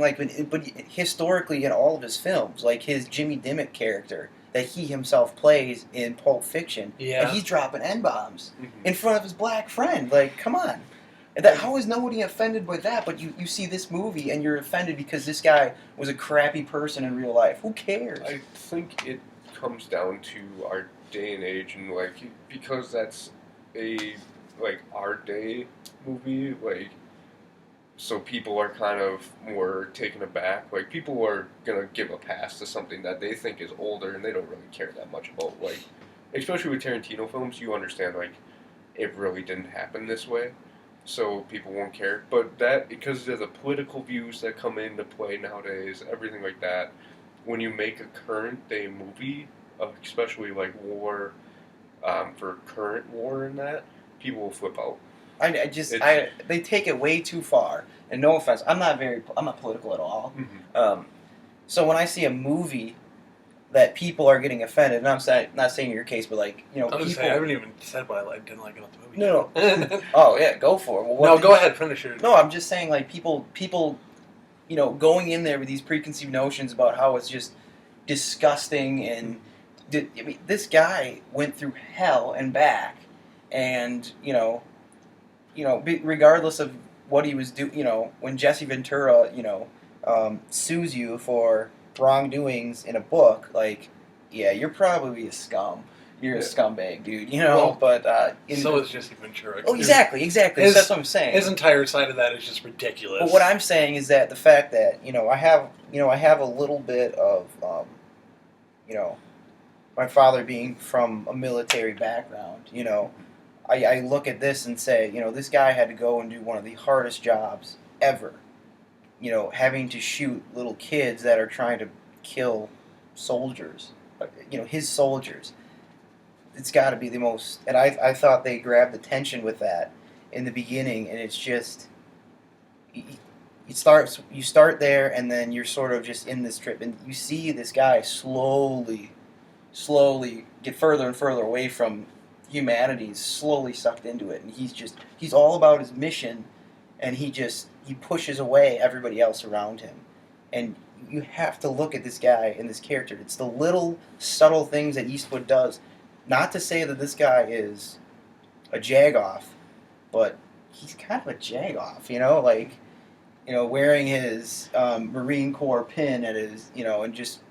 but historically in all of his films, like his Jimmy Dimmick character that he himself plays in Pulp Fiction, Yeah. and he's dropping N-bombs Mhm. in front of his black friend. Like, come on. How is nobody offended by that? But you see this movie and you're offended because this guy was a crappy person in real life. Who cares? I think it comes down to our day and age, and because that's a our day movie, so people are kind of more taken aback. Like, people are gonna give a pass to something that they think is older, and they don't really care that much about. Especially with Tarantino films, you understand it really didn't happen this way, so people won't care. But that, because of the political views that come into play nowadays, everything like that, when you make a current day movie, especially war, for current war and that, people will flip out. They take it way too far. And no offense, I'm not political at all. Mm-hmm. So when I see a movie that people are getting offended, and I'm not saying in your case, but I was people. say, I haven't even said what I didn't like about the movie. No. no. Oh yeah, go for it. Well, No, go ahead, finish it. No, I'm just saying people, going in there with these preconceived notions about how it's just disgusting and. I mean, this guy went through hell and back, and regardless of what he was doing, when Jesse Ventura, sues you for wrongdoings in a book, yeah, you're probably a scum. You're a scumbag, dude. Well, but so is Jesse Ventura. Oh, exactly. That's what I'm saying. His entire side of that is just ridiculous. But what I'm saying is that the fact that I have a little bit of my father being from a military background, I look at this and say, this guy had to go and do one of the hardest jobs ever. Having to shoot little kids that are trying to kill soldiers, his soldiers. It's got to be the most, and I thought they grabbed the tension with that in the beginning, and it's just, you start there, and then you're sort of just in this trip, and you see this guy slowly get further and further away from humanity, slowly sucked into it, and he's all about his mission, and he pushes away everybody else around him. And you have to look at this guy and this character. It's the little subtle things that Eastwood does. Not to say that this guy is a jagoff, but he's kind of a jagoff, like, wearing his Marine Corps pin at his, and just,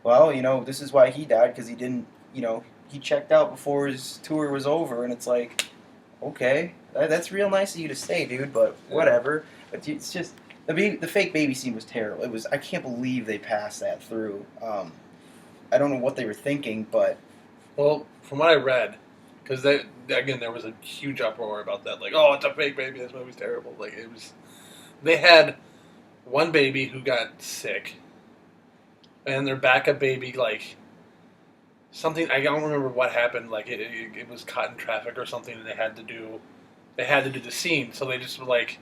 well, this is why he died, because he didn't, he checked out before his tour was over, and it's like, okay, that's real nice of you to say, dude, but whatever. But it's just, the fake baby scene was terrible. I can't believe they passed that through. I don't know what they were thinking, but... Well, from what I read, because again, there was a huge uproar about that, like, oh, it's a fake baby, this movie's terrible. Like, it was... They had one baby who got sick, and their backup baby, like, something, I don't remember what happened, like, it was caught in traffic or something, and they had to do the scene, so they just were like,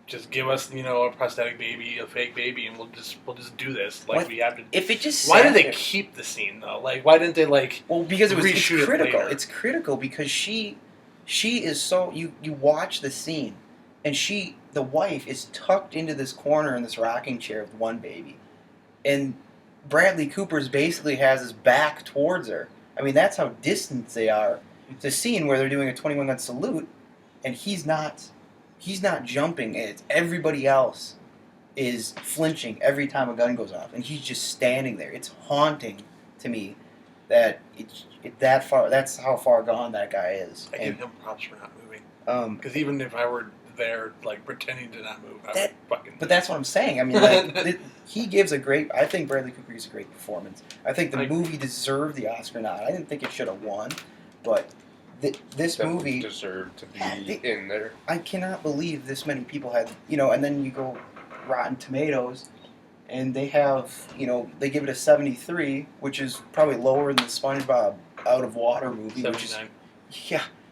just give us, a prosthetic baby, a fake baby, and we'll just do this. Like, we have to. If it just why did they keep the scene though? Like, why didn't they Well, because it's critical. It it's critical because she is so you watch the scene, and the wife is tucked into this corner in this rocking chair with one baby, and Bradley Cooper's basically has his back towards her. I mean, that's how distant they are. It's a scene where they're doing a 21 gun salute, and he's not jumping, and it's everybody else is flinching every time a gun goes off, and he's just standing there. It's haunting to me that that far. That's how far gone that guy is. I give him props for not moving. Because even if I were there, like, pretending to not move, I would fucking. But that's what I'm saying. I mean, like, he gives a great. I think Bradley Cooper gives a great performance. I think the movie deserved the Oscar nod. I didn't think it should have won, but. This movie deserved to be in there. I cannot believe this many people had, and then you go Rotten Tomatoes, and they have, they give it a 73, which is probably lower than the SpongeBob Out of Water movie, 79.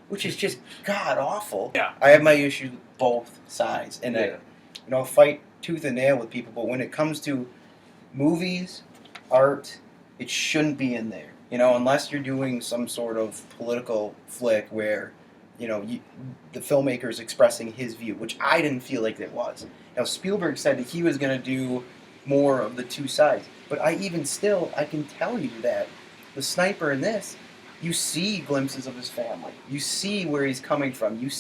which is just god awful. Yeah, I have my issues with both sides, and I, fight tooth and nail with people. But when it comes to movies, art, it shouldn't be in there. Unless you're doing some sort of political flick where, the filmmaker is expressing his view, which I didn't feel like it was. Now, Spielberg said that he was going to do more of the two sides. But I can tell you that the sniper in this, you see glimpses of his family. You see where he's coming from. You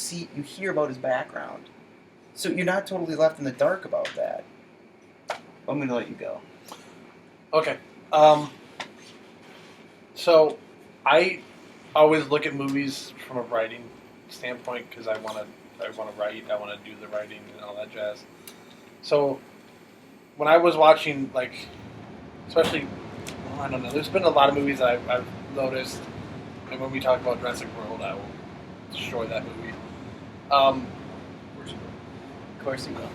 hear about his background. So you're not totally left in the dark about that. I'm going to let you go. Okay. So, I always look at movies from a writing standpoint because I want to write, I want to do the writing and all that jazz. So, when I was watching, like, especially, I don't know, there's been a lot of movies that I've noticed, and when we talk about Jurassic World, I will destroy that movie. Of course you will.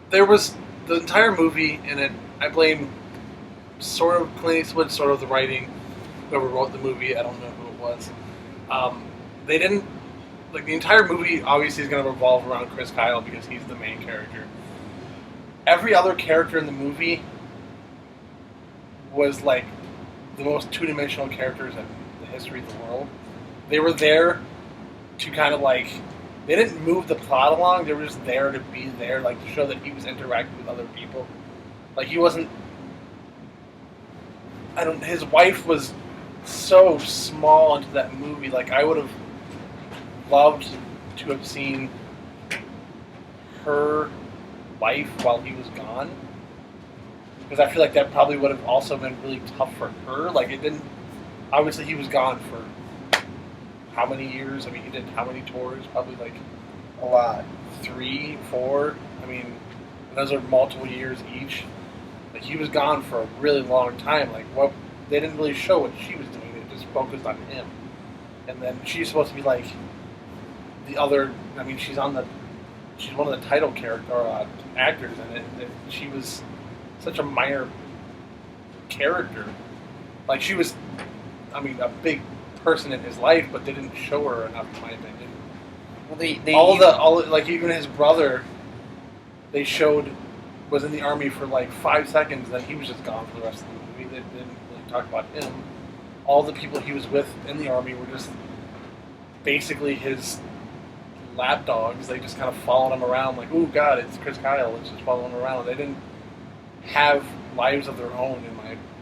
There was the entire movie in it, I blame sort of Clint Eastwood, sort of the writing, whoever wrote the movie, I don't know who it was. They didn't, like, the entire movie obviously is going to revolve around Chris Kyle because he's the main character. Every other character in the movie was, like, the most two-dimensional characters in the history of the world. They were there to kind of, like, they didn't move the plot along, they were just there to be there, like, to show that he was interacting with other people. Like, he wasn't, his wife was so small into that movie. Like, I would have loved to have seen her life while he was gone. Because I feel like that probably would have also been really tough for her. Like, it didn't, obviously he was gone for how many years? I mean, he did how many tours? Probably like a lot. 3, 4. I mean, those are multiple years each. Like, he was gone for a really long time. Like, what they didn't really show what she was doing. It just focused on him. And then she's supposed to be like the other. I mean, she's one of the title actors in it. And she was such a minor character. Like, she was, I mean, a big person in his life, but they didn't show her enough, in my opinion. Well, even his brother, they showed was in the army for like 5 seconds, then he was just gone for the rest of the movie. They didn't really talk about him. All the people he was with in the army were just basically his lapdogs. They just kind of followed him around like, "Ooh, God, it's Chris Kyle." Let's just follow him around. They didn't have lives of their own.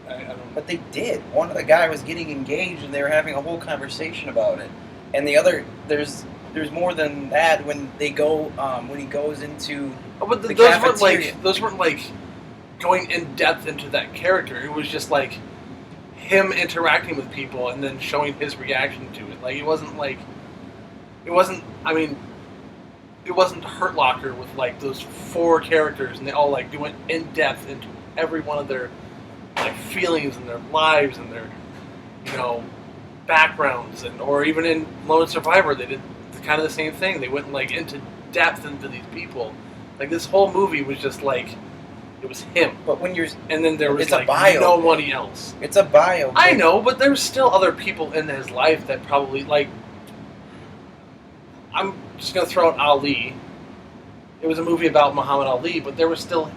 I don't. But they did. One of the guy was getting engaged, and they were having a whole conversation about it. And the other, there's more than that when they go when he goes into Oh, but the those weren't like going in depth into that character. It was just like him interacting with people and then showing his reaction to it. Like it wasn't. I mean, it wasn't Hurt Locker with like those 4 characters, and they all like went in depth into every one of their like feelings and their lives and their backgrounds, and or even in Lone Survivor they did kind of the same thing. They went like into depth into these people. Like this whole movie was just like it was him. But when you're And then there was It's a like bio. nobody else. it's a bio. I know, but there's still other people in his life that probably like. I'm just gonna throw out Ali. It was a movie about Muhammad Ali, but there was still,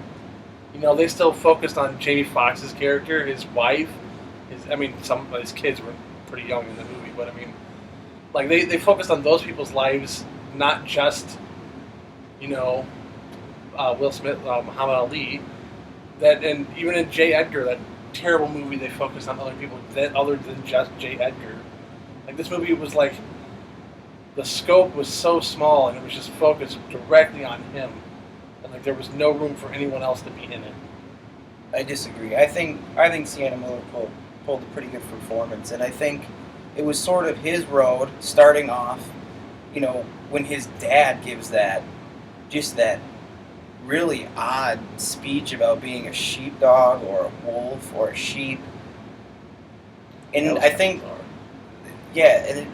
they still focused on Jamie Foxx's character, his wife, some of his kids were pretty young in the movie, but I mean, like they focused on those people's lives, not just, Will Smith, Muhammad Ali. That and even in J. Edgar, that terrible movie, they focused on other people other than just J. Edgar. Like this movie was like. The scope was so small, and it was just focused directly on him, and like there was no room for anyone else to be in it. I disagree. I think Sienna Miller pulled a pretty good performance, and I think it was sort of his road starting off. When his dad gives that really odd speech about being a sheepdog or a wolf or a sheep, and I think, yeah, and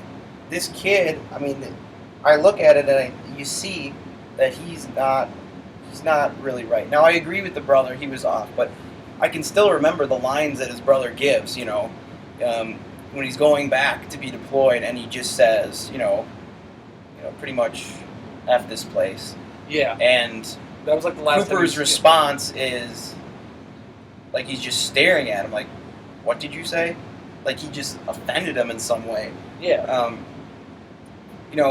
this kid, I look at it and you see that he's not really right. Now I agree with the brother, he was off, but I can still remember the lines that his brother gives, when he's going back to be deployed, and he just says, pretty much F this place. Yeah. And that was like the last Cooper's response is like he's just staring at him like, what did you say? Like he just offended him in some way. Yeah.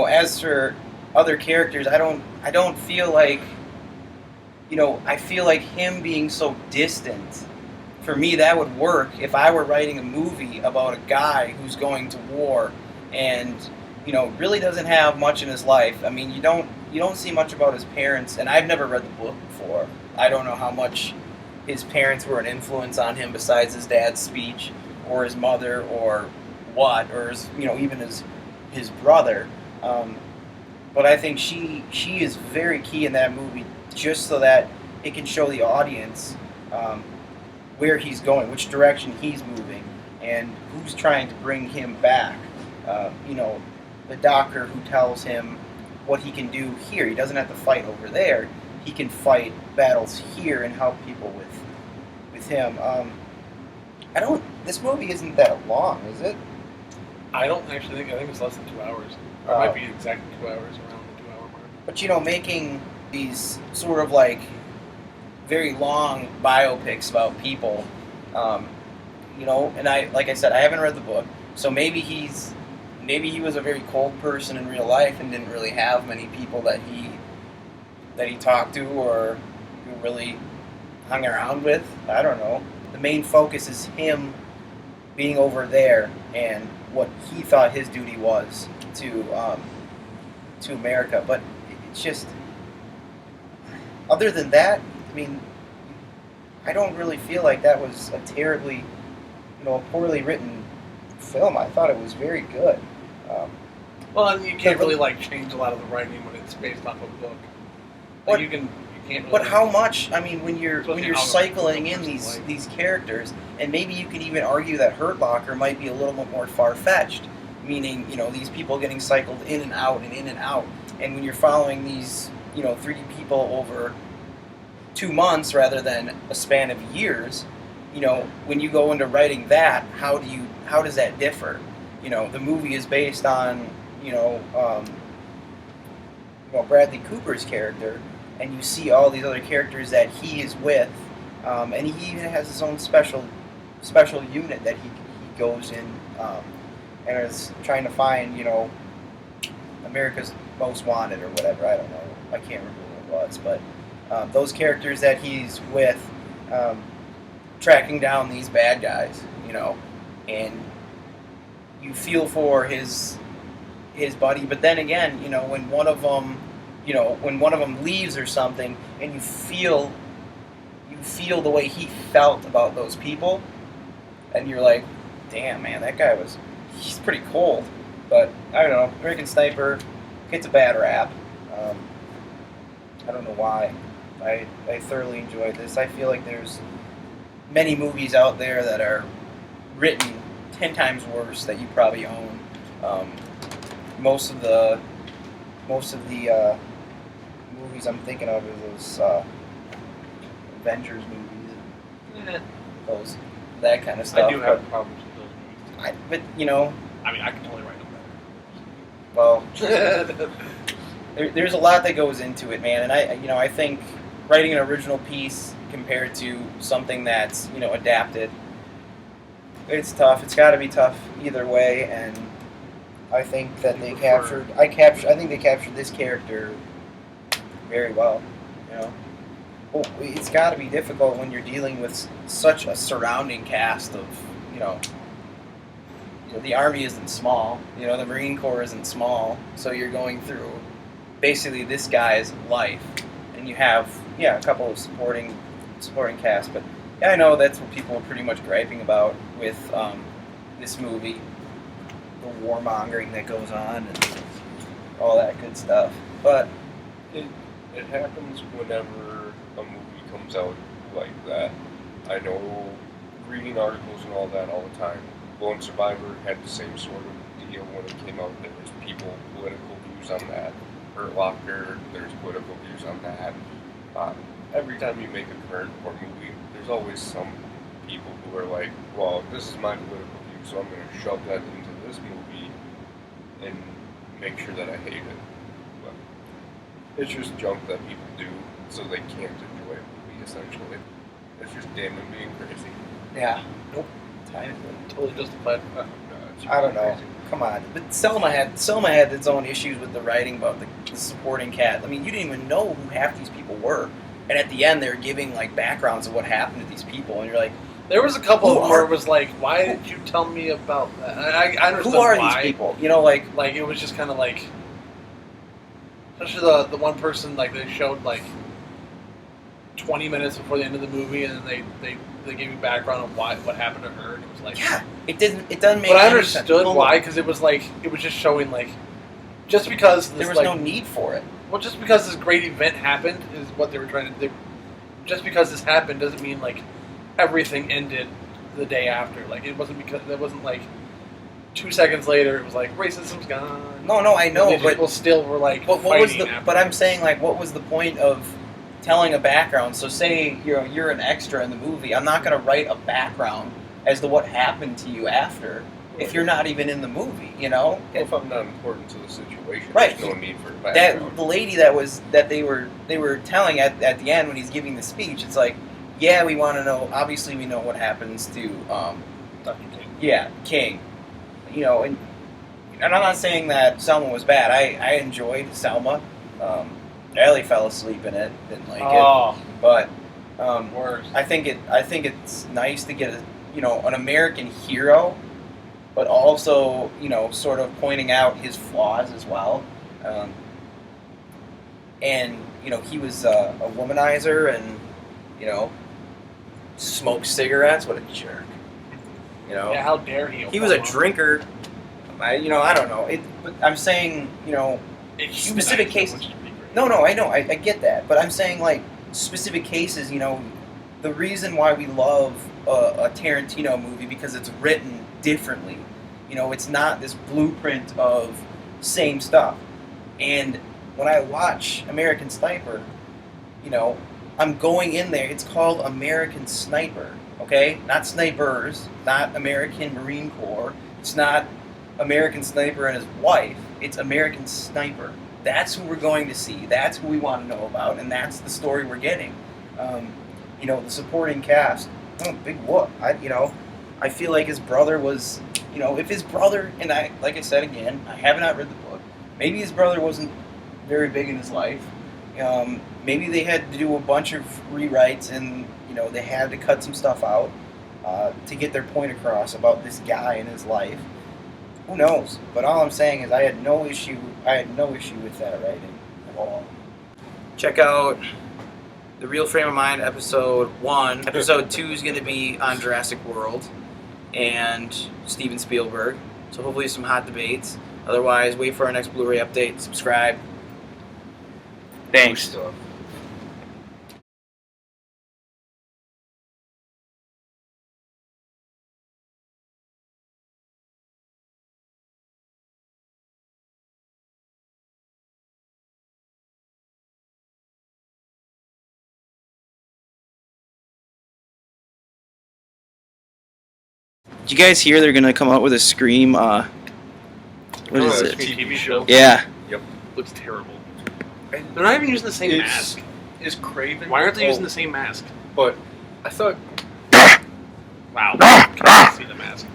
As for other characters, I don't feel like, I feel like him being so distant, for me that would work if I were writing a movie about a guy who's going to war and, really doesn't have much in his life. You don't see much about his parents, and I've never read the book before. I don't know how much his parents were an influence on him besides his dad's speech or his mother or what, or his, even his brother. But I think she is very key in that movie, just so that it can show the audience where he's going, which direction he's moving, and who's trying to bring him back. The doctor who tells him what he can do here. He doesn't have to fight over there. He can fight battles here and help people with him. This movie isn't that long, is it? I don't actually think. I think it's less than 2 hours. Or it might be exactly 2 hours, around the 2 hour mark. But making these sort of like very long biopics about people, and like I said, I haven't read the book, so maybe he was a very cold person in real life and didn't really have many people that he talked to or who really hung around with. I don't know. The main focus is him being over there and what he thought his duty was to America. But it's just, other than that, I don't really feel like that was a terribly, a poorly written film. I thought it was very good. Well, and you can't really change a lot of the writing when it's based off of a book. Like, you can't. Really, but how much? When you're cycling in these characters, and maybe you could even argue that Hurt Locker might be a little bit more far-fetched, meaning these people getting cycled in and out and in and out, and when you're following these 3 people over 2 months rather than a span of years, when you go into writing that, how does that differ? The movie is based on Bradley Cooper's character, and you see all these other characters that he is with, and he even has his own special unit that he goes in and is trying to find America's Most Wanted or whatever. I don't know. I can't remember what it was, but those characters that he's with, tracking down these bad guys, and you feel for his buddy, but then again, when one of them leaves or something, and you feel the way he felt about those people, and you're like, damn, man, he's pretty cold. But I don't know, American Sniper gets a bad rap. I don't know why. I thoroughly enjoyed this. I feel like there's many movies out there that are written 10 times worse that you probably own. Most of the movies I'm thinking of is those Avengers movies, that kind of stuff. I do have problems with those movies. But I mean, I can totally write them well, better. there's a lot that goes into it, man. And I think writing an original piece compared to something that's adapted, it's tough. It's got to be tough either way. And I think that I think they captured this character very well. Well, it's got to be difficult when you're dealing with such a surrounding cast of the Army isn't small. The Marine Corps isn't small. So you're going through basically this guy's life, and you have a couple of supporting cast. But I know that's what people are pretty much griping about with this movie, the warmongering that goes on and all that good stuff. But it happens whenever a movie comes out like that. I know reading articles and all that all the time. Lone Survivor had the same sort of deal when it came out. There was political views on that. Hurt Locker, there's political views on that. Every time you make a current war movie, there's always some people who are like, well, this is my political view, so I'm going to shove that into this movie and make sure that I hate it. But it's just junk that people do so they can't enjoy a movie, essentially. It's just damn them being crazy. yeah, Nope. time. Totally justified. I don't know. Come on. But Selma had its own issues with the writing about the supporting cast. I mean, you didn't even know who half these people were. And at the end, they were giving backgrounds of what happened to these people, and you're like, There was a couple of them where it was like, why did you tell me about that? I understand who are why. these people? Like it was just kind of like, especially the one person they showed 20 minutes before the end of the movie, and then they gave you background of what happened to her, and it was like, yeah, it doesn't make. But I any sense. understood why, because it was just showing just because this, there was no need for it. well, just because this great event happened is what they were trying to do. Just because this happened doesn't mean everything ended the day after. It wasn't 2 seconds later it was racism's gone. No, I know, These but people still were But what was fighting the? after. But I'm saying what was the point of telling a background? So say you're an extra in the movie. I'm not going to write a background as to what happened to you after if you're not even in the movie. Well, if I'm not important to the situation, Right. there's no need for a background. The lady that they were telling at the end when he's giving the speech, it's yeah, we want to know. Obviously, we know what happens to Dr. King. yeah, King. And I'm not saying that Selma was bad. I enjoyed Selma. Ellie fell asleep in it. Didn't like it. But Worse. I think it's nice to get an American hero, but also sort of pointing out his flaws as well. And he was a womanizer and smoked cigarettes. What a jerk. Yeah, how dare he? He was a drinker. I don't know. But I'm saying, specific cases. No, I know. I get that. But I'm saying, specific cases, the reason why we love a Tarantino movie because it's written differently. It's not this blueprint of same stuff. And when I watch American Sniper, I'm going in there. It's called American Sniper, okay? Not snipers, not American Marine Corps. It's not American Sniper and his wife. It's American Sniper. That's who we're going to see. That's who we want to know about, and that's the story we're getting. The supporting cast, big whoop. I feel like his brother was, if his brother, and like I said again, I have not read the book. Maybe his brother wasn't very big in his life. Maybe they had to do a bunch of rewrites, and they had to cut some stuff out to get their point across about this guy and his life. Who knows? But all I'm saying is I had no issue with that writing at all. Check out The Real Frame of Mind, episode 1. Episode 2 is going to be on Jurassic World and Steven Spielberg. So hopefully some hot debates. Otherwise, wait for our next Blu-ray update. Subscribe. Thanks. Stuff. Did you guys hear they're going to come out with a Scream, what is it? TV show. Yeah. Looks terrible. They're not even using the same mask. Is Craven? Why aren't they using the same mask? But I thought. Wow. Can't see the mask.